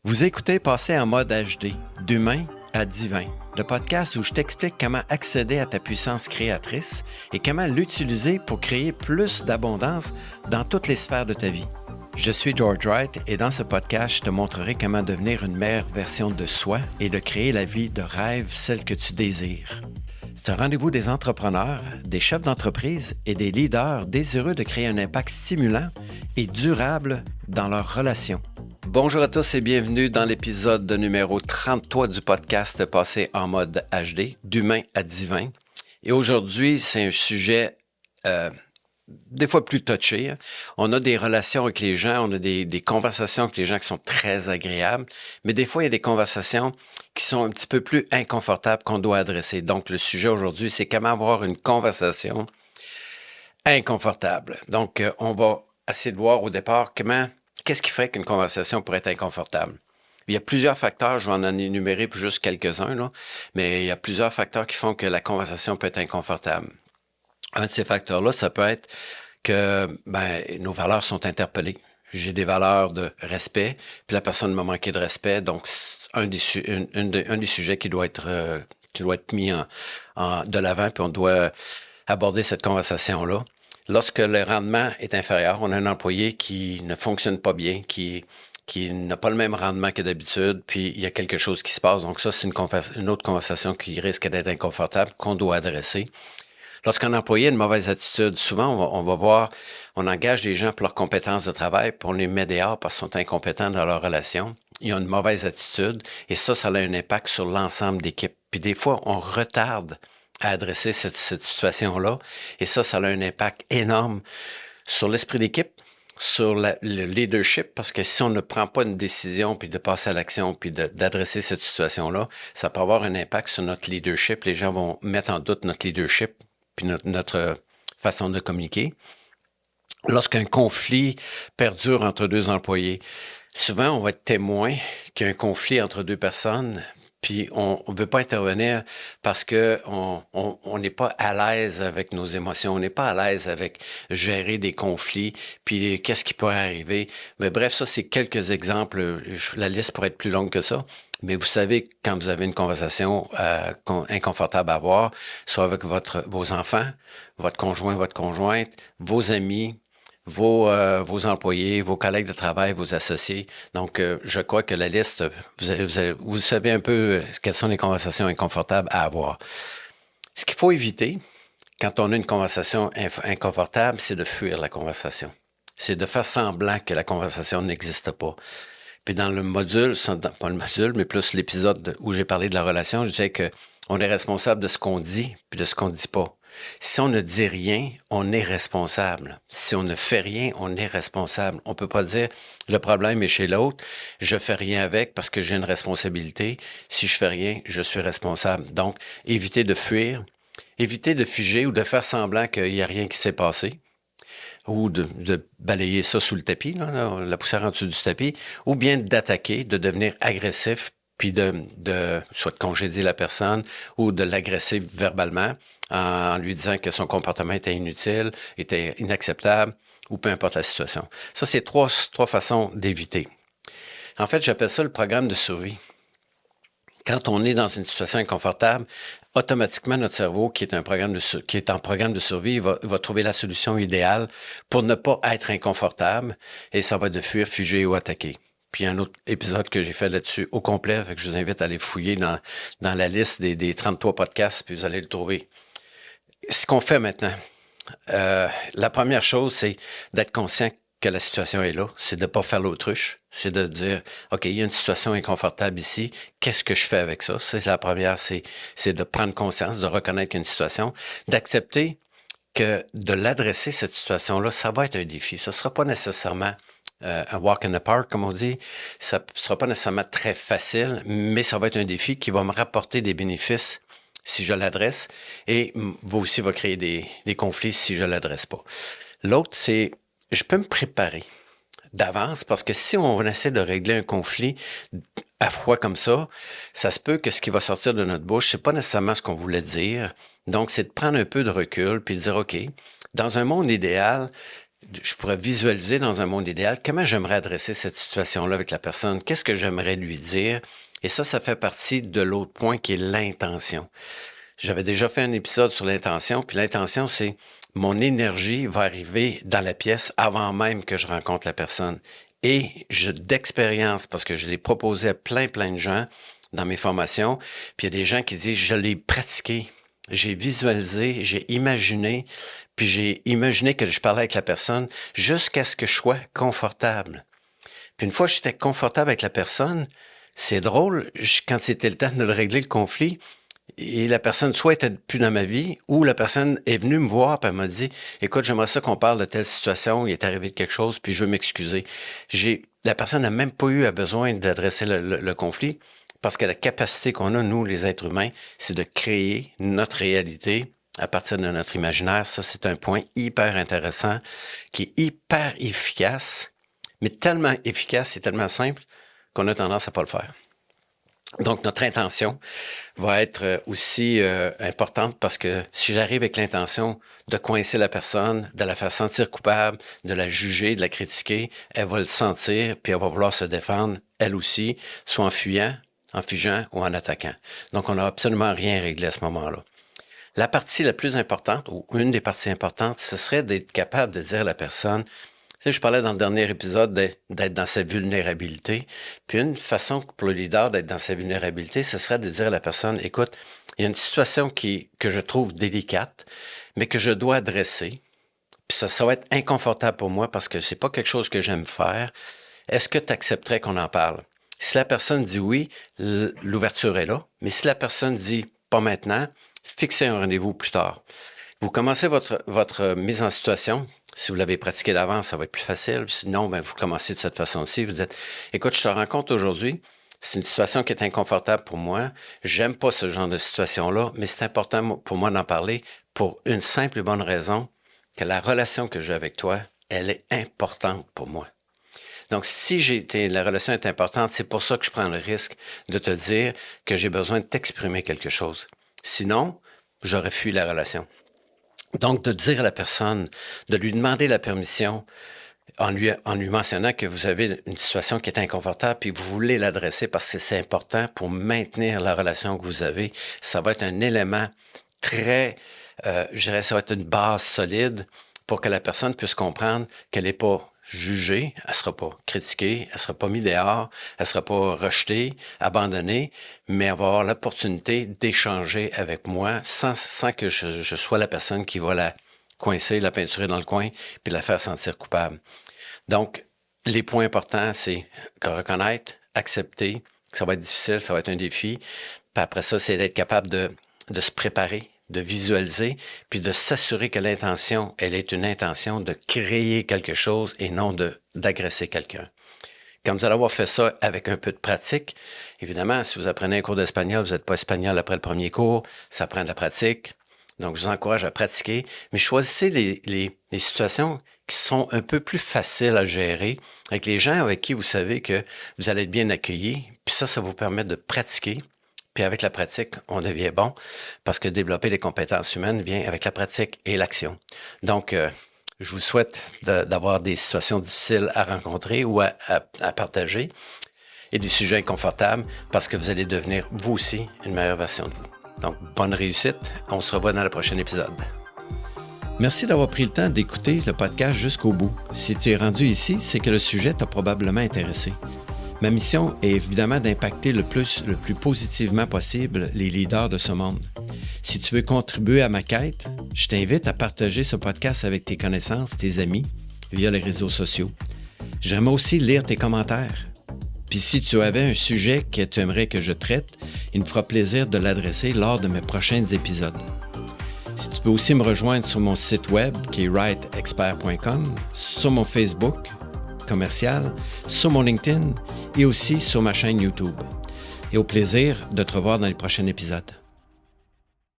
Vous écoutez Passer en mode HD, d'humain à divin, le podcast où je t'explique comment accéder à ta puissance créatrice et comment l'utiliser pour créer plus d'abondance dans toutes les sphères de ta vie. Je suis George Wright et dans ce podcast, je te montrerai comment devenir une meilleure version de soi et de créer la vie de rêve, celle que tu désires. C'est un rendez-vous des entrepreneurs, des chefs d'entreprise et des leaders désireux de créer un impact stimulant et durable dans leurs relations. Bonjour à tous et bienvenue dans l'épisode numéro 33 du podcast Passer en mode HD, d'humain à divin. Et aujourd'hui, c'est un sujet des fois plus touché. On a des relations avec les gens, on a des conversations avec les gens qui sont très agréables, mais des fois, il y a des conversations qui sont un petit peu plus inconfortables qu'on doit adresser. Donc, le sujet aujourd'hui, c'est comment avoir une conversation inconfortable. Donc, on va essayer de voir au départ qu'est-ce qui fait qu'une conversation pourrait être inconfortable. Il y a plusieurs facteurs, je vais en énumérer juste quelques-uns, là, mais il y a plusieurs facteurs qui font que la conversation peut être inconfortable. Un de ces facteurs-là, ça peut être que nos valeurs sont interpellées. J'ai des valeurs de respect, puis la personne m'a manqué de respect, donc c'est un des sujets qui doit être mis de l'avant, puis on doit aborder cette conversation-là. Lorsque le rendement est inférieur, on a un employé qui ne fonctionne pas bien, qui n'a pas le même rendement que d'habitude, puis il y a quelque chose qui se passe. Donc ça, c'est une autre conversation qui risque d'être inconfortable, qu'on doit adresser. Lorsqu'un employé a une mauvaise attitude, souvent, on engage des gens pour leurs compétences de travail, puis on les met dehors parce qu'ils sont incompétents dans leur relation. Ils ont une mauvaise attitude, et ça a un impact sur l'ensemble d'équipe. Puis des fois, on retarde à adresser cette situation-là, et ça a un impact énorme sur l'esprit d'équipe, sur le leadership, parce que si on ne prend pas une décision, puis de passer à l'action, puis d'adresser cette situation-là, ça peut avoir un impact sur notre leadership. Les gens vont mettre en doute notre leadership, puis notre façon de communiquer. Lorsqu'un conflit perdure entre deux employés, souvent on va être témoin qu'il y a un conflit entre deux personnes, puis on ne veut pas intervenir parce que on n'est pas à l'aise avec nos émotions, on n'est pas à l'aise avec gérer des conflits, puis qu'est-ce qui pourrait arriver. Mais bref, ça, c'est quelques exemples. La liste pourrait être plus longue que ça. Mais vous savez, quand vous avez une conversation inconfortable à avoir, soit avec vos enfants, votre conjoint, votre conjointe, vos amis, vos employés, vos collègues de travail, vos associés. Donc, je crois que la liste, vous savez un peu quelles sont les conversations inconfortables à avoir. Ce qu'il faut éviter quand on a une conversation inconfortable, c'est de fuir la conversation. C'est de faire semblant que la conversation n'existe pas. Puis dans le module, pas le module, mais plus l'épisode où j'ai parlé de la relation, je disais qu'on est responsable de ce qu'on dit puis de ce qu'on ne dit pas. Si on ne dit rien, on est responsable. Si on ne fait rien, on est responsable. On peut pas dire le problème est chez l'autre, je fais rien avec parce que j'ai une responsabilité. Si je fais rien, je suis responsable. Donc, éviter de fuir, éviter de figer ou de faire semblant qu'il n'y a rien qui s'est passé, ou de balayer ça sous le tapis, la poussière en dessous du tapis, ou bien d'attaquer, de devenir agressif, puis soit de congédier la personne ou de l'agresser verbalement en lui disant que son comportement était inutile, était inacceptable, ou peu importe la situation. Ça, c'est trois façons d'éviter. En fait, j'appelle ça le programme de survie. Quand on est dans une situation inconfortable, automatiquement, notre cerveau, qui est en programme de survie, va trouver la solution idéale pour ne pas être inconfortable, et ça va être de fuir, figer ou attaquer. Puis il y a un autre épisode que j'ai fait là-dessus au complet, fait que je vous invite à aller fouiller dans la liste des 33 podcasts, puis vous allez le trouver. Ce qu'on fait maintenant, la première chose, c'est d'être conscient que la situation est là, c'est de ne pas faire l'autruche, c'est de dire, OK, il y a une situation inconfortable ici, qu'est-ce que je fais avec ça? C'est la première, c'est de prendre conscience, de reconnaître qu'il y a une situation, d'accepter que de l'adresser, cette situation-là, ça va être un défi. Ce ne sera pas nécessairement un walk in the park, comme on dit. Ça ne sera pas nécessairement très facile, mais ça va être un défi qui va me rapporter des bénéfices si je l'adresse et va créer des conflits si je ne l'adresse pas. L'autre, c'est je peux me préparer d'avance parce que si on essaie de régler un conflit à froid comme ça se peut que ce qui va sortir de notre bouche, c'est pas nécessairement ce qu'on voulait dire. Donc, c'est de prendre un peu de recul puis de dire, OK, dans un monde idéal, je pourrais visualiser dans un monde idéal comment j'aimerais adresser cette situation-là avec la personne, qu'est-ce que j'aimerais lui dire. Et ça fait partie de l'autre point qui est l'intention. J'avais déjà fait un épisode sur l'intention, puis l'intention, c'est mon énergie va arriver dans la pièce avant même que je rencontre la personne. Et d'expérience, parce que je l'ai proposé à plein de gens dans mes formations, puis il y a des gens qui disent, je l'ai pratiqué, j'ai visualisé, j'ai imaginé, puis j'ai imaginé que je parlais avec la personne jusqu'à ce que je sois confortable. Puis une fois que j'étais confortable avec la personne, c'est drôle, quand c'était le temps de régler le conflit, et la personne soit était plus dans ma vie, ou la personne est venue me voir et elle m'a dit « Écoute, j'aimerais ça qu'on parle de telle situation, il est arrivé quelque chose, puis je veux m'excuser. » La personne n'a même pas eu besoin d'adresser le conflit, parce que la capacité qu'on a, nous, les êtres humains, c'est de créer notre réalité à partir de notre imaginaire. Ça, c'est un point hyper intéressant, qui est hyper efficace, mais tellement efficace et tellement simple qu'on a tendance à pas le faire. Donc, notre intention va être aussi importante parce que si j'arrive avec l'intention de coincer la personne, de la faire sentir coupable, de la juger, de la critiquer, elle va le sentir, puis elle va vouloir se défendre, elle aussi, soit en fuyant, en figeant ou en attaquant. Donc, on n'a absolument rien réglé à ce moment-là. La partie la plus importante, ou une des parties importantes, ce serait d'être capable de dire à la personne, tu sais, je parlais dans le dernier épisode d'être dans sa vulnérabilité. Puis une façon pour le leader d'être dans sa vulnérabilité, ce serait de dire à la personne, écoute, il y a une situation que je trouve délicate, mais que je dois adresser. Puis ça va être inconfortable pour moi parce que c'est pas quelque chose que j'aime faire. Est-ce que tu accepterais qu'on en parle? Si la personne dit oui, l'ouverture est là. Mais si la personne dit pas maintenant, fixez un rendez-vous plus tard. Vous commencez votre mise en situation. Si vous l'avez pratiqué d'avance, ça va être plus facile. Sinon, vous commencez de cette façon-ci. Vous dites, écoute, je te rencontre aujourd'hui. C'est une situation qui est inconfortable pour moi. J'aime pas ce genre de situation-là, mais c'est important pour moi d'en parler pour une simple et bonne raison, que la relation que j'ai avec toi, elle est importante pour moi. Donc, si la relation est importante, c'est pour ça que je prends le risque de te dire que j'ai besoin de t'exprimer quelque chose. Sinon, j'aurais fui la relation. Donc, de dire à la personne, de lui demander la permission en lui mentionnant que vous avez une situation qui est inconfortable puis vous voulez l'adresser parce que c'est important pour maintenir la relation que vous avez, ça va être un élément très, je dirais, ça va être une base solide pour que la personne puisse comprendre qu'elle n'est pas jugée, elle ne sera pas critiquée, elle ne sera pas mise dehors, elle ne sera pas rejetée, abandonnée, mais elle va avoir l'opportunité d'échanger avec moi sans que je sois la personne qui va la coincer, la peinturer dans le coin puis la faire sentir coupable. Donc, les points importants, c'est reconnaître, accepter, que ça va être difficile, ça va être un défi. Puis après ça, c'est d'être capable de se préparer, de visualiser, puis de s'assurer que l'intention, elle est une intention de créer quelque chose et non d'agresser quelqu'un. Quand vous allez avoir fait ça avec un peu de pratique, évidemment, si vous apprenez un cours d'espagnol, vous n'êtes pas espagnol après le premier cours, ça prend de la pratique. Donc, je vous encourage à pratiquer, mais choisissez les situations qui sont un peu plus faciles à gérer avec les gens avec qui vous savez que vous allez être bien accueillis, puis ça vous permet de pratiquer. Puis avec la pratique, on devient bon parce que développer les compétences humaines vient avec la pratique et l'action. Donc, je vous souhaite d'avoir des situations difficiles à rencontrer ou à partager et des sujets inconfortables parce que vous allez devenir, vous aussi, une meilleure version de vous. Donc, bonne réussite. On se revoit dans le prochain épisode. Merci d'avoir pris le temps d'écouter le podcast jusqu'au bout. Si tu es rendu ici, c'est que le sujet t'a probablement intéressé. Ma mission est évidemment d'impacter le plus positivement possible les leaders de ce monde. Si tu veux contribuer à ma quête, je t'invite à partager ce podcast avec tes connaissances, tes amis, via les réseaux sociaux. J'aimerais aussi lire tes commentaires. Puis si tu avais un sujet que tu aimerais que je traite, il me fera plaisir de l'adresser lors de mes prochains épisodes. Si tu peux aussi me rejoindre sur mon site web qui est writeexpert.com, sur mon Facebook commercial, sur mon LinkedIn et aussi sur ma chaîne YouTube. Et au plaisir de te revoir dans les prochains épisodes.